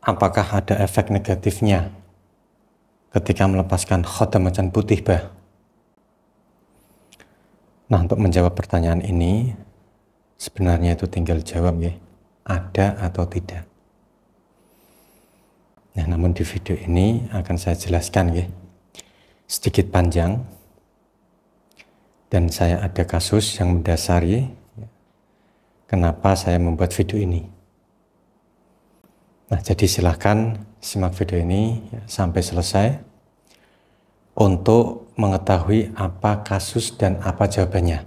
apakah ada efek negatifnya ketika melepaskan khotam macan putih, Bah? Nah, untuk menjawab pertanyaan ini, sebenarnya itu tinggal jawab ya, ada atau tidak. Nah, namun di video ini akan saya jelaskan ya, sedikit panjang, dan saya ada kasus yang mendasari kenapa saya membuat video ini. Nah, jadi silahkan simak video ini ya, sampai selesai untuk mengetahui apa kasus dan apa jawabannya.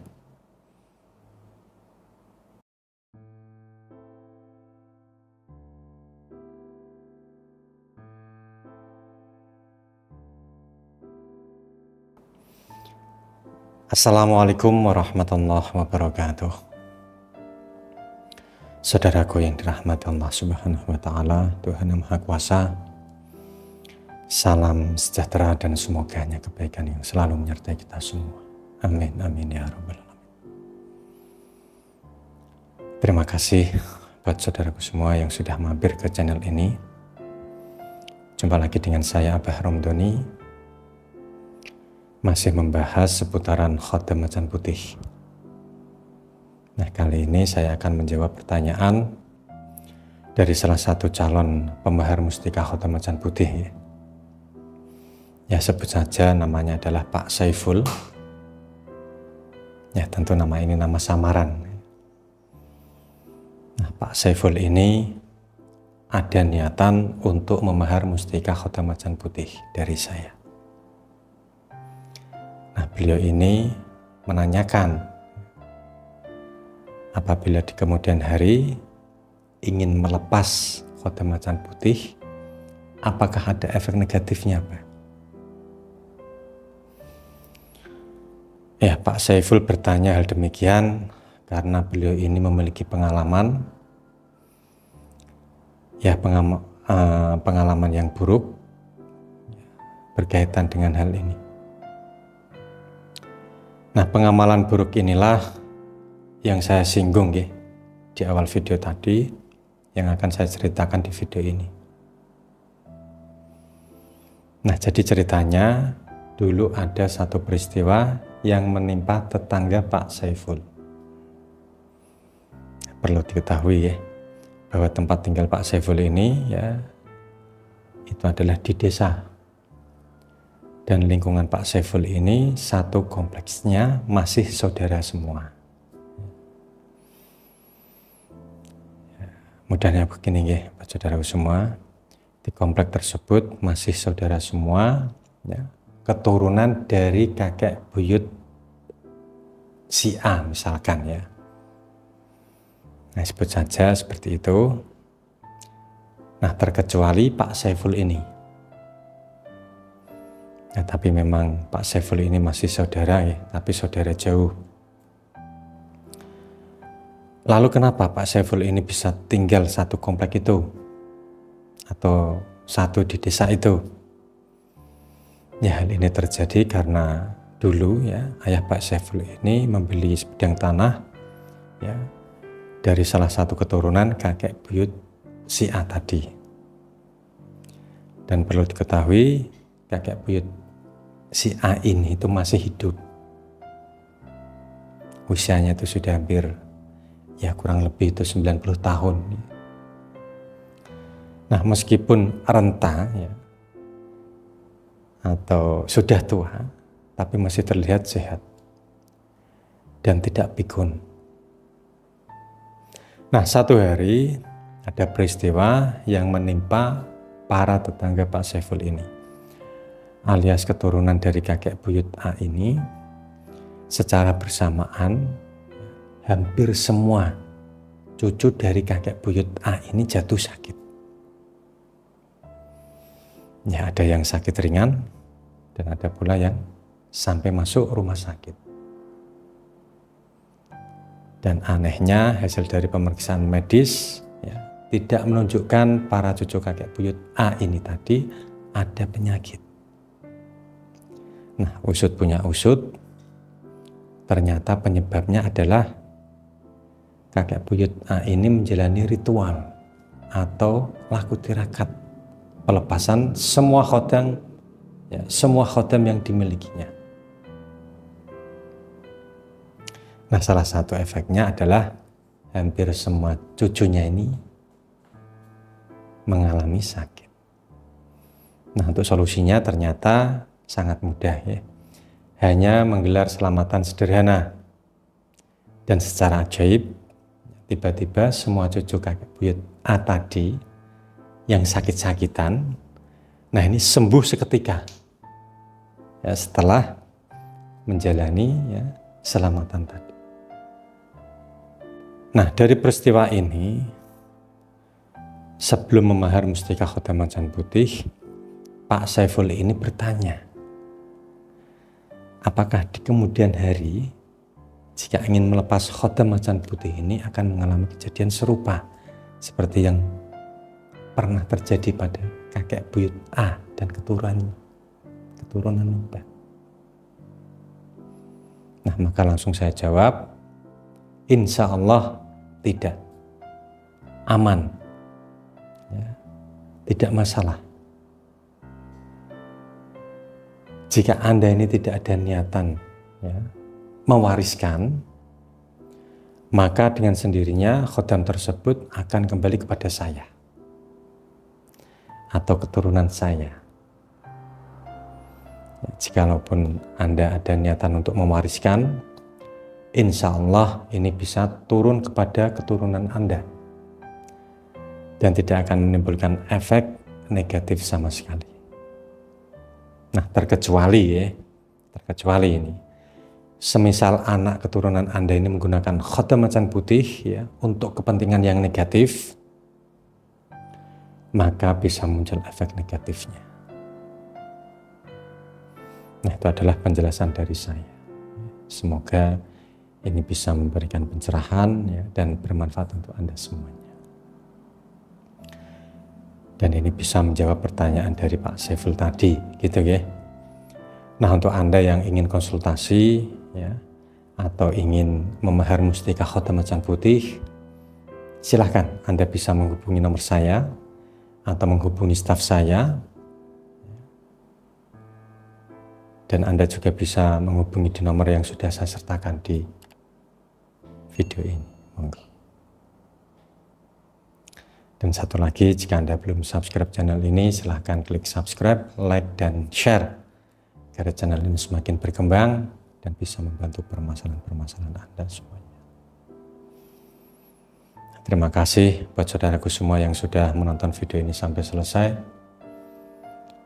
Assalamualaikum warahmatullahi wabarakatuh. Saudaraku yang dirahmati Allah Subhanahu wa Ta'ala, Tuhan yang Maha Kuasa, salam sejahtera dan semoga hanya kebaikan yang selalu menyertai kita semua. Amin, amin ya rabbal alamin. Terima kasih buat saudaraku semua yang sudah mampir ke channel ini. Jumpa lagi dengan saya Abah Romdoni, masih membahas seputaran khotam macan putih. Nah, kali ini saya akan menjawab pertanyaan dari salah satu calon pembahar mustika khotam macan putih ya. Ya, sebut saja namanya adalah Pak Saiful. Ya, tentu nama ini nama samaran. Nah, Pak Saiful ini ada niatan untuk membahar mustika khotam macan putih dari saya. Nah, beliau ini menanyakan apabila di kemudian hari ingin melepas khotam macan putih, apakah ada efek negatifnya, Pak? Ya, Pak Saiful bertanya hal demikian karena beliau ini memiliki pengalaman, ya pengalaman yang buruk berkaitan dengan hal ini. Nah, pengamalan buruk inilah yang saya singgung ya, di awal video tadi, yang akan saya ceritakan di video ini. Nah, jadi ceritanya dulu ada satu peristiwa yang menimpa tetangga Pak Saiful. Perlu diketahui ya, bahwa tempat tinggal Pak Saiful ini ya itu adalah di desa. Dan lingkungan Pak Saiful ini satu kompleksnya masih saudara semua. Mudahnya begini ya, Pak saudara semua, di komplek tersebut masih saudara semua, ya, keturunan dari kakek buyut si A misalkan ya. Nah, sebut saja seperti itu. Nah, terkecuali Pak Saiful ini. Ya, tapi memang Pak Saiful ini masih saudara ya, tapi saudara jauh. Lalu kenapa Pak Saiful ini bisa tinggal satu komplek itu? Atau satu di desa itu? Ya, hal ini terjadi karena dulu ya, ayah Pak Saiful ini membeli sebidang tanah ya, dari salah satu keturunan kakek buyut si A tadi. Dan perlu diketahui, kakek buyut si A ini itu masih hidup. Usianya itu sudah hampir ya kurang lebih itu 90 tahun. Nah, meskipun renta ya atau sudah tua, tapi masih terlihat sehat dan tidak pikun. Nah, satu hari ada peristiwa yang menimpa para tetangga Pak Saiful ini, alias keturunan dari kakek buyut A ini. Secara bersamaan hampir semua cucu dari kakek buyut A ini jatuh sakit. Ya, ada yang sakit ringan dan ada pula yang sampai masuk rumah sakit. Dan anehnya hasil dari pemeriksaan medis ya, tidak menunjukkan para cucu kakek buyut A ini tadi ada penyakit. Nah, usut punya usut, ternyata penyebabnya adalah kakek buyut A ini menjalani ritual atau laku tirakat, pelepasan semua khodam, ya, semua khodam yang dimilikinya. Nah, salah satu efeknya adalah hampir semua cucunya ini mengalami sakit. Nah, untuk solusinya ternyata sangat mudah ya. Hanya menggelar selamatan sederhana. Dan secara ajaib, tiba-tiba semua cucu kakek buyut A tadi yang sakit-sakitan, nah ini sembuh seketika. Ya, setelah menjalani ya, selamatan tadi. Nah, dari peristiwa ini, sebelum memahar mustika khodam macan putih, Pak Saiful ini bertanya, apakah di kemudian hari, jika ingin melepas khodam macan putih ini akan mengalami kejadian serupa seperti yang pernah terjadi pada kakek buyut A dan keturunan Mbah. Nah, maka langsung saya jawab, insya Allah tidak, aman, ya, tidak masalah. Jika Anda ini tidak ada niatan ya, mewariskan, maka dengan sendirinya khodam tersebut akan kembali kepada saya atau keturunan saya. Jikalaupun Anda ada niatan untuk mewariskan, insya Allah ini bisa turun kepada keturunan Anda dan tidak akan menimbulkan efek negatif sama sekali. Nah, terkecuali ini, semisal anak keturunan Anda ini menggunakan khodam macan putih ya untuk kepentingan yang negatif, maka bisa muncul efek negatifnya. Nah, itu adalah penjelasan dari saya. Semoga ini bisa memberikan pencerahan ya, dan bermanfaat untuk Anda semuanya. Dan ini bisa menjawab pertanyaan dari Pak Saiful tadi, gitu ya. Nah, untuk Anda yang ingin konsultasi ya, atau ingin memahar mustika khodam macan putih, silahkan Anda bisa menghubungi nomor saya atau menghubungi staf saya. Dan Anda juga bisa menghubungi di nomor yang sudah saya sertakan di video ini. Dan satu lagi, jika Anda belum subscribe channel ini, silahkan klik subscribe, like, dan share agar channel ini semakin berkembang dan bisa membantu permasalahan-permasalahan Anda semuanya. Terima kasih buat saudaraku semua yang sudah menonton video ini sampai selesai.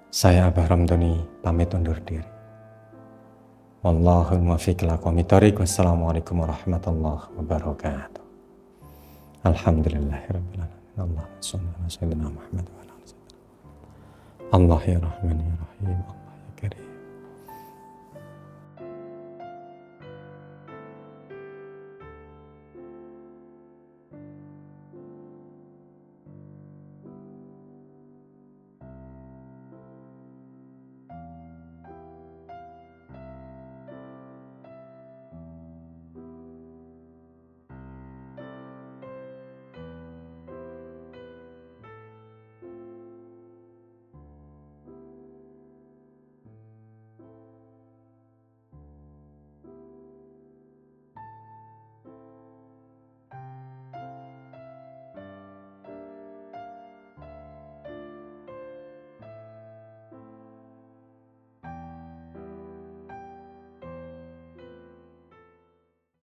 Saya Abah Ramdhani pamit undur diri. Wallahul muwaffiq ila aqwamit thoriq. Wassalamualaikum warahmatullahi wabarakatuh. Alhamdulillahirabbil alamin. Allahumma shalli ala sayyidina Muhammad wa ala alihi. Allah ya Rahman ya Rahim, Allah ya Karim.